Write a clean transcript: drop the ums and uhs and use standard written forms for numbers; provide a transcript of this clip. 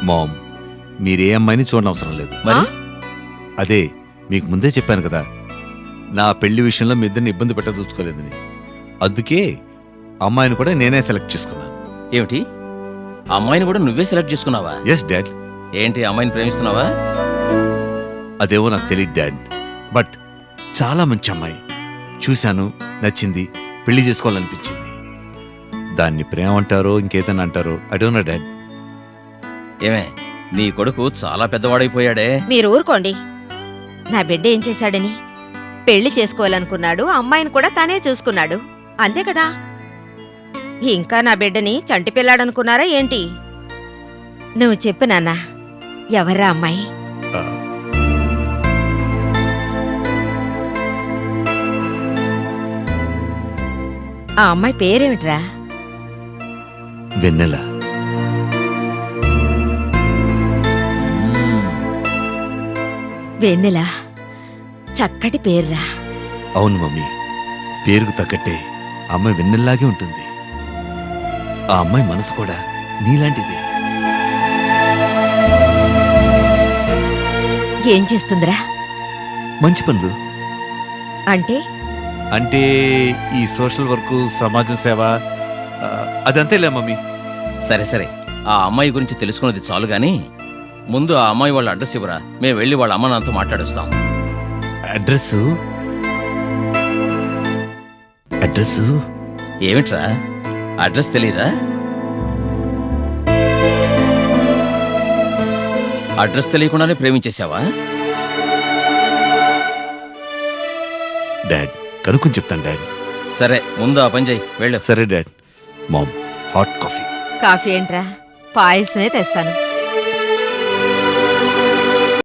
Ma'am, మీరే అమ్మాయిని చూడనవసరం లేదు. మరి అదే మీకు ముందే చెప్పాను కదా, నా పెళ్లి విషయంలో మీ ఇద్దరిని ఇబ్బంది పెట్టదలుచుకోలేదని. అందుకే అమ్మాయిని కూడా నేనే సెలెక్ట్ చేసుకున్నాను. ఏమిటి, ఆ అమ్మాయిని కూడా నువ్వే సెలెక్ట్ చేసుకున్నావా? Yes dad. ఏంటి, అమ్మాయిని ప్రేమిస్తున్నావా? అదేవో నాకు తెలియదు డాడ్, బట్ చాలా మంచి అమ్మాయి. చూశాను, నచ్చింది, పెళ్లి చేసుకోవాలనిపించింది. దాన్ని ప్రేమ అంటారో ఇంకేదన్నా అంటారో ఐ డోంట్ నో డాడ్. ఏమే, నీ కొడుకు చాలా పెద్దవాడైపోయాడే. మీరు ఊరుకోండి. నా బిడ్డ ఏం చేశాడని? పెళ్లి చేసుకోవాలనుకున్నాడు, అమ్మాయిని కూడా తనే చూసుకున్నాడు, అంతే కదా. ఇంకా నా బిడ్డని చంటి పిల్లాడనుకున్నారా ఏంటి? నువ్వు చెప్పు నాన్నా, ఎవర్రా అమ్మాయి? ఆ, ఆ అమ్మాయి పేరేమిట్రా? వెన్నెల. వెన్నెల, చక్కటి పేర్రా. అవును మమ్మీ, పేరుకు తగ్గట్టే అమ్మాయి వెన్నెల్లాగే ఉంటుంది. ఆ అమ్మాయి మనసు కూడా నీలాంటిదే. ఏం చేస్తుందిరా? మంచి పనులు అంటే అంటే ఈ సోషల్ వర్క్, సమాజం సేవ, అదంతేలే మమ్మీ. సరే సరే, ఆ అమ్మాయి గురించి తెలుసుకున్నది చాలు గాని ముందు ఆ అమ్మాయి వాళ్ళ అడ్రస్ ఇవ్వరా, మేము వెళ్ళి వాళ్ళ అమ్మ నాన్నతో మాట్లాడుస్తాం. అడ్రస్ అడ్రస్ ఏమిట్రా, అడ్రస్ తెలీదా? అడ్రస్ తెలియకుండానే ప్రేమించేశావా? డాడ్ కనుక్కొని చెప్తాను డాడ్. సరే, ముందు ఆ పని చెయ్యి, వెళ్ళు. సరే dad. Mom, hot coffee. Coffee ఏంట్రా, పాయసమే తెస్తాను.